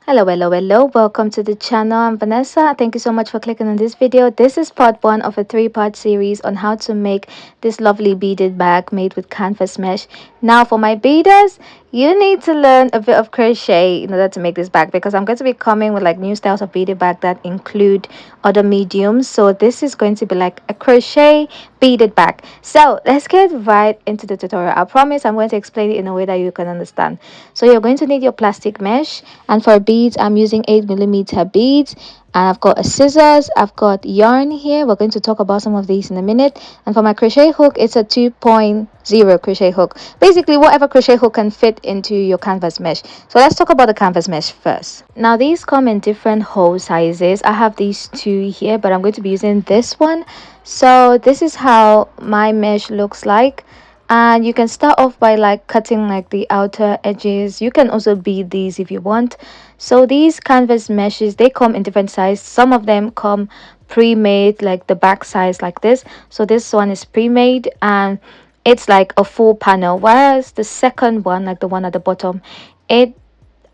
Hello. Welcome to the channel. I'm Vanessa. Thank you so much for clicking on this video. This is part one of a three-part series on how to make this lovely beaded bag made with canvas mesh. Now, for my beaders, you need to learn a bit of crochet in order to make this bag because I'm going to be coming with like new styles of beaded bag that include other mediums. So this is going to be like a crochet beaded bag. So let's get right into the tutorial. I promise I'm going to explain it in a way that you can understand. So you're going to need your plastic mesh, and for beads I'm using 8mm beads, and I've got a scissors, I've got yarn here. We're going to talk about some of these in a minute. And for my crochet hook, it's a 2.0 crochet hook, basically whatever crochet hook can fit into your canvas mesh. So let's talk about the canvas mesh first. Now these come in different hole sizes. I have these two here, but I'm going to be using this one. So this is how my mesh looks like, and you can start off by like cutting like the outer edges. You can also bead these if you want. So these canvas meshes, they come in different size. Some of them come pre-made, like the back size like this. So this one is pre-made and it's like a full panel, whereas the second one, like the one at the bottom, it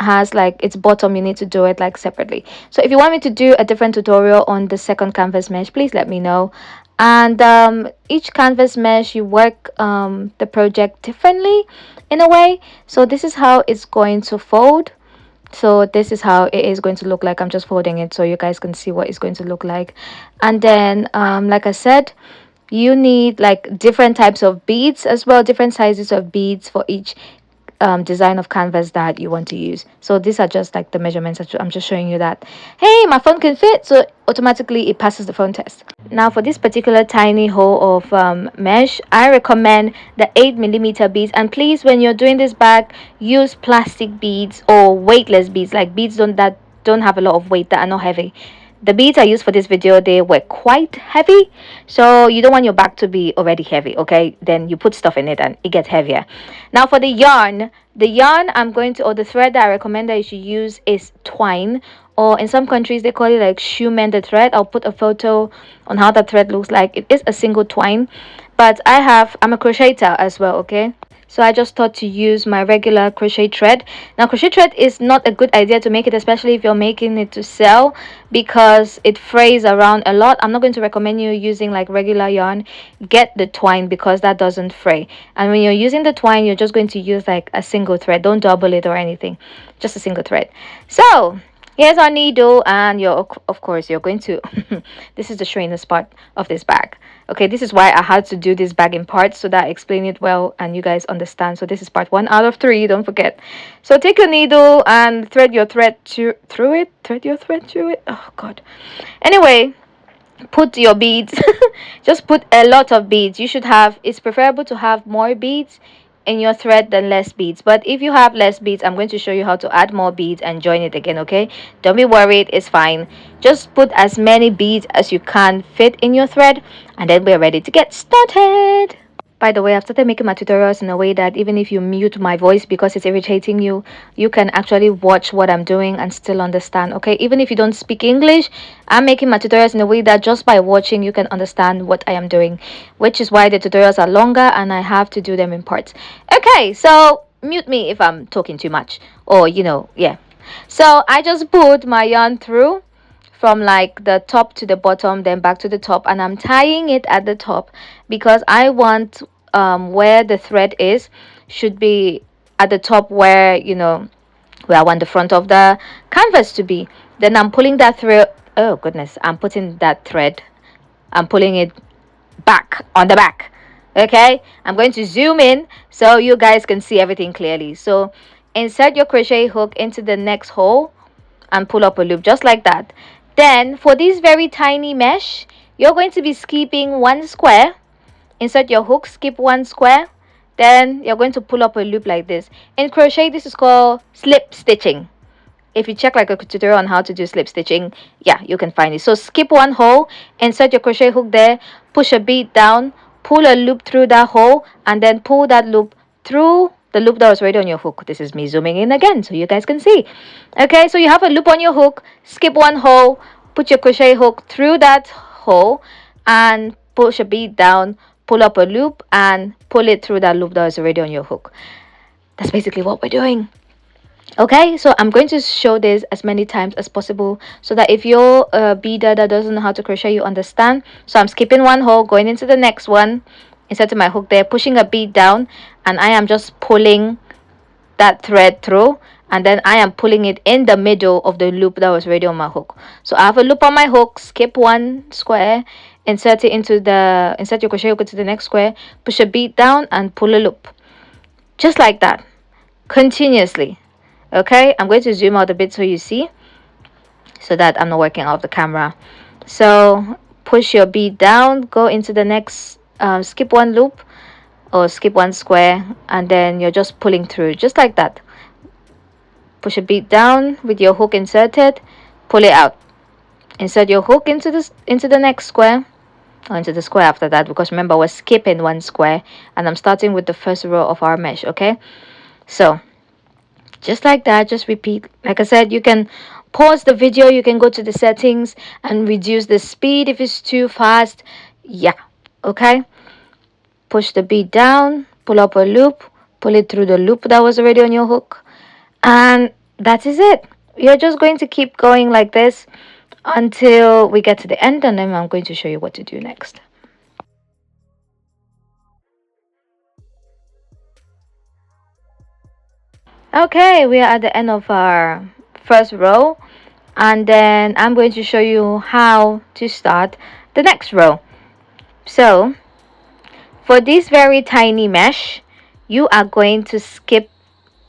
has like its bottom. You need to do it like separately. So if you want me to do a different tutorial on the second canvas mesh, please let me know. And each canvas mesh, you work the project differently in a way. So this is how it's going to fold. So this is how it is going to look like. I'm just folding it so you guys can see what it's going to look like. And then like I said, you need like different types of beads as well, different sizes of beads for each design of canvas that you want to use. So these are just like the measurements. I'm just showing you that, hey, my phone can fit, so automatically it passes the phone test. Now for this particular tiny hole of mesh, I recommend the 8mm beads. And please, when you're doing this bag, use plastic beads or weightless beads, like beads that don't have a lot of weight, that are not heavy. The beads I used for this video, they were quite heavy, so you don't want your bag to be already heavy. Okay, then you put stuff in it and it gets heavier. Now for the yarn I'm going to, or the thread that I recommend that you should use, is twine, or in some countries they call it like shoe mended thread. I'll put a photo on how that thread looks like. It is a single twine, but I'm a crocheter as well, okay? So I just thought to use my regular crochet thread. Now crochet thread is not a good idea to make it, especially if you're making it to sell, because it frays around a lot. I'm not going to recommend you using like regular yarn. Get the twine because that doesn't fray. And when you're using the twine, you're just going to use like a single thread. Don't double it or anything, just a single thread. So here's our needle, and of course you're going to this is the showiness part of this bag. Okay, this is why I had to do this bag in parts, so that I explain it well and you guys understand. So this is part one out of three, don't forget. So take your needle and thread your thread through it. Thread your thread through it. Oh god. Anyway, put your beads. Just put a lot of beads. You should have, it's preferable to have more beads in your thread than less beads. But if you have less beads, I'm going to show you how to add more beads and join it again. Okay, don't be worried, it's fine. Just put as many beads as you can fit in your thread, and then we're ready to get started. By the way, I've started making my tutorials in a way that even if you mute my voice because it's irritating you, you can actually watch what I'm doing and still understand. Okay, even if you don't speak English, I'm making my tutorials in a way that just by watching you can understand what I am doing, which is why the tutorials are longer and I have to do them in parts. Okay, so mute me if I'm talking too much, or yeah. So I just put my yarn through from like the top to the bottom, then back to the top, and I'm tying it at the top because I want where the thread is should be at the top, where where I want the front of the canvas to be. Then I'm pulling that through. Oh goodness, I'm putting that thread, I'm pulling it back on the back. Okay, I'm going to zoom in so you guys can see everything clearly. So insert your crochet hook into the next hole and pull up a loop just like that. Then for this very tiny mesh, you're going to be skipping one square. Insert your hook, skip one square, then you're going to pull up a loop like this. In crochet, this is called slip stitching. If you check like a tutorial on how to do slip stitching, yeah, you can find it. So skip one hole, insert your crochet hook there, push a bead down, pull a loop through that hole, and then pull that loop through the loop that was already on your hook. This is me zooming in again so you guys can see. Okay, so you have a loop on your hook, skip one hole, put your crochet hook through that hole, and push a bead down, pull up a loop, and pull it through that loop that was already on your hook. That's basically what we're doing. Okay, so I'm going to show this as many times as possible so that if you're a beader that doesn't know how to crochet, you understand. So I'm skipping one hole, going into the next one, inserting my hook there, pushing a bead down, and I am just pulling that thread through, and then I am pulling it in the middle of the loop that was already on my hook. So I have a loop on my hook, skip one square, insert it into the insert your crochet hook into the next square, push a bead down and pull a loop. Just like that, continuously. Okay, I'm going to zoom out a bit so you see, so that I'm not working off the camera. So push your bead down, go into the next, skip one loop or skip one square, and then you're just pulling through just like that. Push a bead down with your hook inserted, pull it out, insert your hook into the next square, or into the square after that, because remember we're skipping one square and I'm starting with the first row of our mesh. Okay, so just like that, just repeat. Like I said, you can pause the video, you can go to the settings and reduce the speed if it's too fast. Yeah, okay. Push the bead down, pull up a loop, pull it through the loop that was already on your hook, and that is it. You're just going to keep going like this until we get to the end, and then I'm going to show you what to do next. Okay, we are at the end of our first row, and then I'm going to show you how to start the next row. So for this very tiny mesh, you are going to skip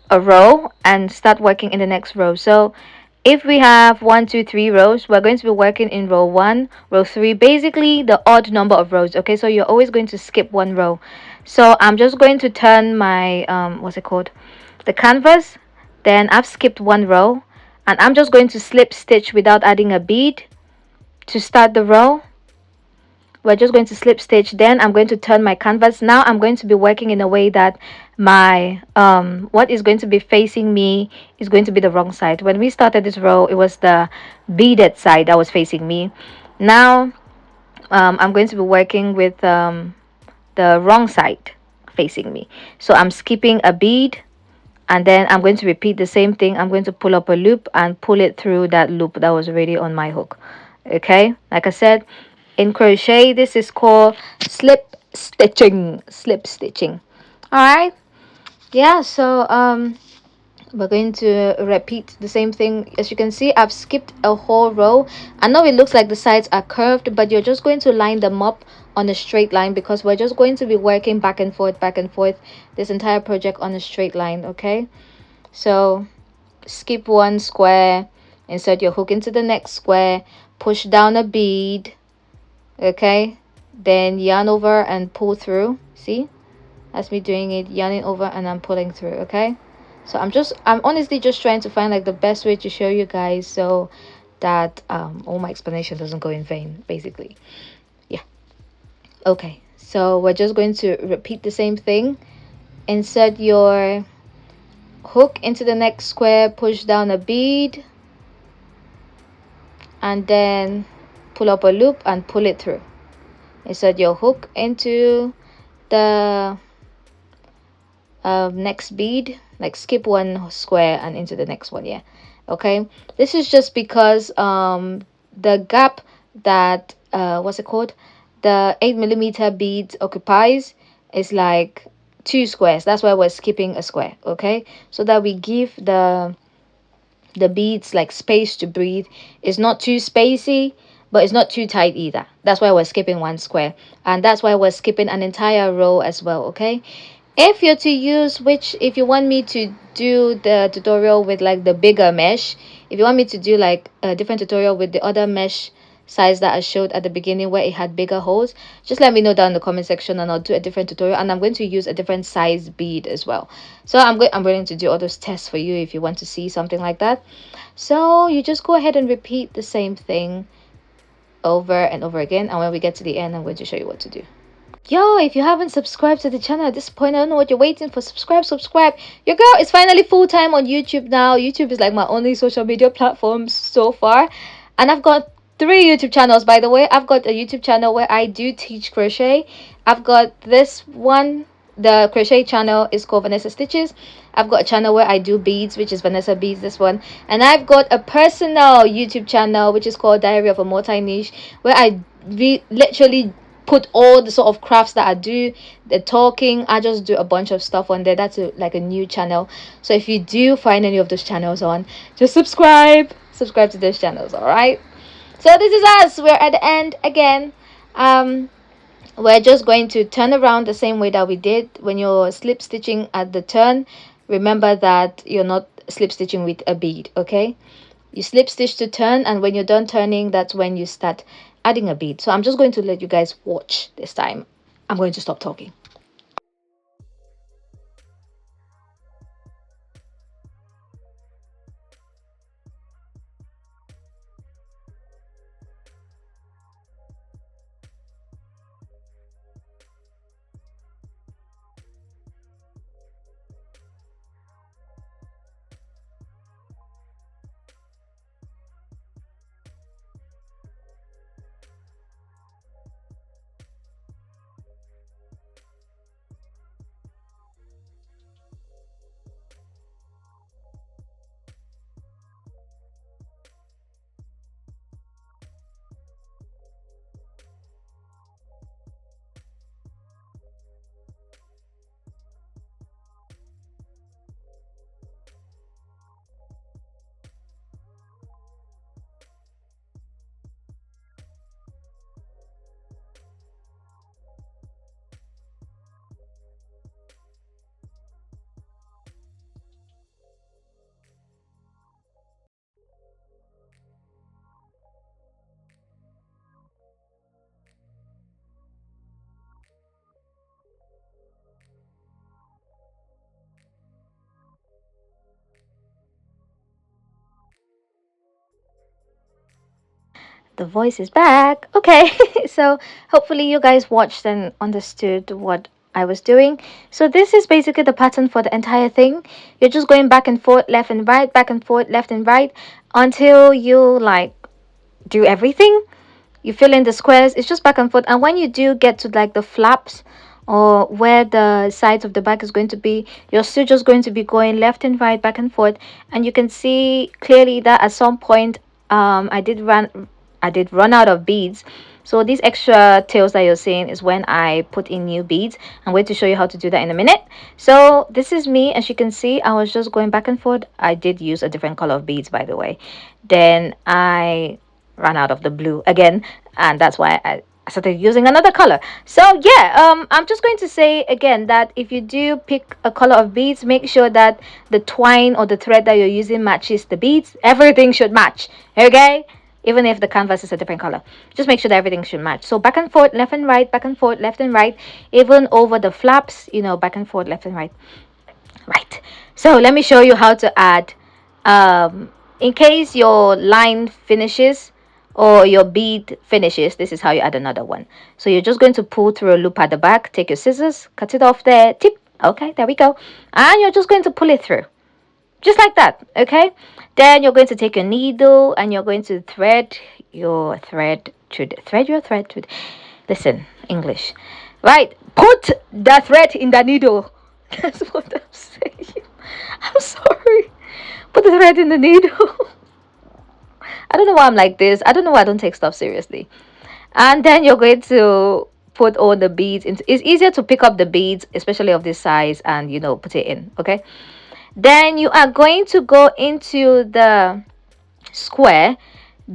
a row and start working in the next row. So if we have 1 2 3 rows, we're going to be working in row 1, row 3, basically the odd number of rows. Okay, so you're always going to skip one row. So I'm just going to turn my what's it called, the canvas. Then I've skipped one row, and I'm just going to slip stitch without adding a bead to start the row. We're just going to slip stitch, then I'm going to turn my canvas. Now I'm going to be working in a way that my what is going to be facing me is going to be the wrong side. When we started this row, it was the beaded side that was facing me. Now I'm going to be working with the wrong side facing me, so I'm skipping a bead, and then I'm going to repeat the same thing. I'm going to pull up a loop and pull it through that loop that was already on my hook. Okay, like I said, in crochet this is called slip stitching. All right, yeah. So we're going to repeat the same thing. As you can see, I've skipped a whole row. I know it looks like the sides are curved, but you're just going to line them up on a straight line, because we're just going to be working back and forth this entire project on a straight line. Okay, so skip one square, insert your hook into the next square, push down a bead. Okay, then yarn over and pull through. See, that's me doing it, yarning over and I'm pulling through. Okay, so I'm honestly just trying to find like the best way to show you guys, so that all my explanation doesn't go in vain, basically. Yeah, okay, so we're just going to repeat the same thing. Insert your hook into the next square, push down a bead, and then pull up a loop and pull it through. Insert your hook into the next bead, like skip one square and into the next one. Yeah, okay, this is just because the gap that what's it called, the 8mm bead occupies is like 2 squares. That's why we're skipping a square. Okay, so that we give the beads like space to breathe. It's not too spacey, but it's not too tight either. That's why we're skipping one square, and that's why we're skipping an entire row as well. Okay, if you're to use, which if you want me to do the tutorial with like the bigger mesh, if you want me to do like a different tutorial with the other mesh size that I showed at the beginning where it had bigger holes, just let me know down in the comment section and I'll do a different tutorial, and I'm going to use a different size bead as well. So I'm willing to do all those tests for you if you want to see something like that. So you just go ahead and repeat the same thing over and over again, and when we get to the end I'm going to show you what to do. Yo, if you haven't subscribed to the channel at this point, I don't know what you're waiting for. Subscribe. Your girl is finally full-time on YouTube now. YouTube is like my only social media platform so far, and I've got 3 YouTube channels, by the way. I've got a YouTube channel where I do teach crochet. I've got this one the crochet channel is called Vanessa Stitches. I've got a channel where I do beads, which is Vanessa Beads, this one. And I've got a personal YouTube channel, which is called Diary of a Multi Niche, where I literally put all the sort of crafts that I do, the talking. I just do a bunch of stuff on there. That's like a new channel. So if you do find any of those channels on, just subscribe to those channels. All right. So this is us. We're at the end again. We're just going to turn around the same way that we did when you're slip stitching at the turn. Remember that you're not slip stitching with a bead. Okay, you slip stitch to turn, and when you're done turning, that's when you start adding a bead. So I'm just going to let you guys watch this time. I'm going to stop talking. The voice is back. Okay, so hopefully you guys watched and understood what I was doing. So this is basically the pattern for the entire thing. You're just going back and forth, left and right, back and forth, left and right, until you like do everything. You fill in the squares. It's just back and forth. And when you do get to like the flaps or where the sides of the back is going to be, you're still just going to be going left and right, back and forth. And you can see clearly that at some point I did run out of beads. So these extra tails that you're seeing is when I put in new beads. I'm going to show you how to do that in a minute. So this is me. As you can see, I was just going back and forth. I did use a different color of beads, by the way. Then I ran out of the blue again, and that's why I started using another color. So yeah, I'm just going to say again that if you do pick a color of beads, make sure that the twine or the thread that you're using matches the beads. Everything should match, okay? Even if the canvas is a different color, just make sure that everything should match. So back and forth, left and right, back and forth, left and right, even over the flaps, you know, back and forth, left and right. Right, so let me show you how to add, in case your line finishes or your bead finishes, this is how you add another one. So you're just going to pull through a loop at the back, take your scissors, cut it off there, tip, okay, there we go, and you're just going to pull it through just like that. Okay, then you're going to take your needle and you're going to thread your thread through listen, English, right? Put the thread in the needle. That's what I'm saying. I'm sorry. Put the thread in the needle. I don't know why I'm like this. I don't know why I don't take stuff seriously. And then you're going to put all the beads into. It's easier to pick up the beads, especially of this size, and you know, put it in. Okay, then you are going to go into the square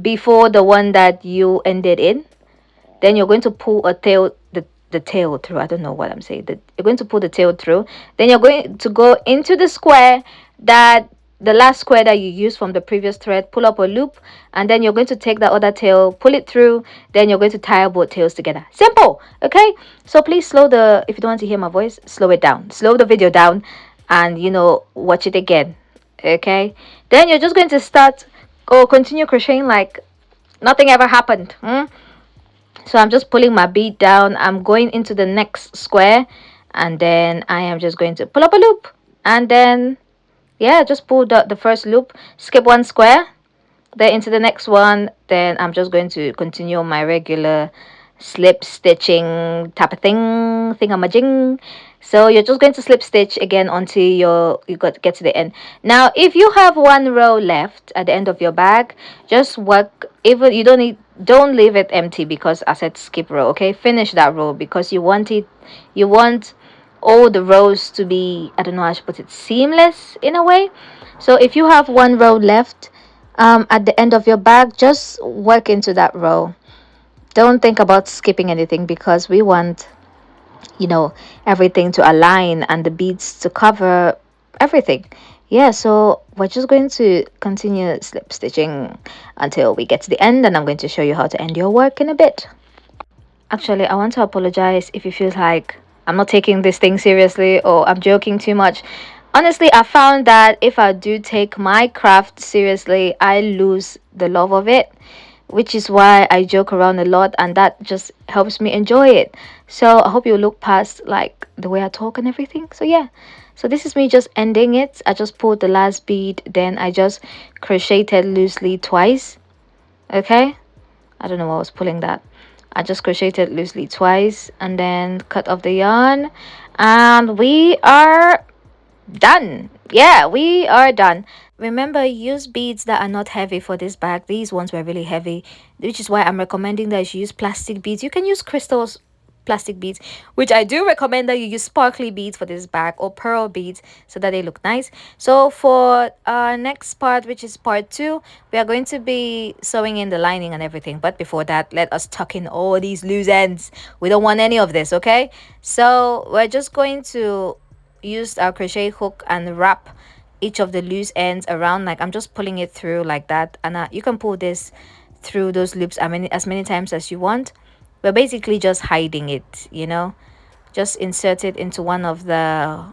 before the one that you ended in. Then you're going to pull a tail, the tail through. I don't know what I'm saying. You're going to pull the tail through. Then you're going to go into the square that the last square that you used from the previous thread, pull up a loop, and then you're going to take the other tail, pull it through, then you're going to tie both tails together. Simple. Okay, so please if you don't want to hear my voice, slow it down, slow the video down, and you know, watch it again. Okay, then you're just going to start or continue crocheting like nothing ever happened. So I'm just pulling my bead down, I'm going into the next square, and then I am just going to pull up a loop, and then yeah, just pull the first loop, skip one square, then into the next one. Then I'm just going to continue my regular slip stitching type of thingamajig. So you're just going to slip stitch again until get to the end. Now if you have one row left at the end of your bag, just work, even you don't leave it empty, because I said skip row. Okay, finish that row, because you want all the rows to be, I don't know how to put it, seamless in a way. So if you have one row left at the end of your bag, just work into that row. Don't think about skipping anything, because we want, you know, everything to align and the beads to cover everything. Yeah, so we're just going to continue slip stitching until we get to the end, and I'm going to show you how to end your work in a bit. Actually, I want to apologize if you feel like I'm not taking this thing seriously or I'm joking too much. Honestly, I found that if I do take my craft seriously, I lose the love of it, which is why I joke around a lot, and that just helps me enjoy it. So I hope you look past like the way I talk and everything. So yeah. So this is me just ending it. I just pulled the last bead, then I just crocheted loosely twice. Okay? I don't know why I was pulling that. I just crocheted loosely twice and then cut off the yarn, and we are done. Yeah, we are done. Remember, use beads that are not heavy for this bag. These ones were really heavy, which is why I'm recommending that you use plastic beads. You can use crystals, plastic beads, which I do recommend that you use sparkly beads for this bag, or pearl beads, so that they look nice. So for our next part, which is part 2, we are going to be sewing in the lining and everything. But before that, let us tuck in all these loose ends. We don't want any of this, okay? So we're just going to use our crochet hook and wrap each of the loose ends around. Like, I'm just pulling it through like that, and you can pull this through those loops as many times as you want. We're basically just hiding it, you know. Just insert it into one of the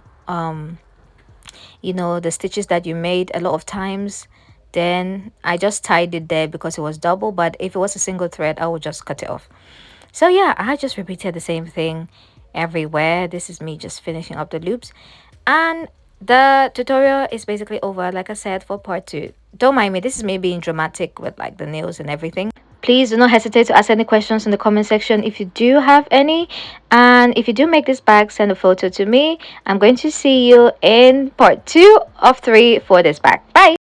the stitches that you made a lot of times. Then I just tied it there because it was double, but if it was a single thread, I would just cut it off. So yeah, I just repeated the same thing everywhere. This is me just finishing up the loops, and the tutorial is basically over, like I said, for part 2. Don't mind me, this is me being dramatic with like the nails and everything. Please do not hesitate to ask any questions in the comment section if you do have any, and if you do make this bag, send a photo to me. I'm going to see you in part 2 of 3 for this bag. Bye.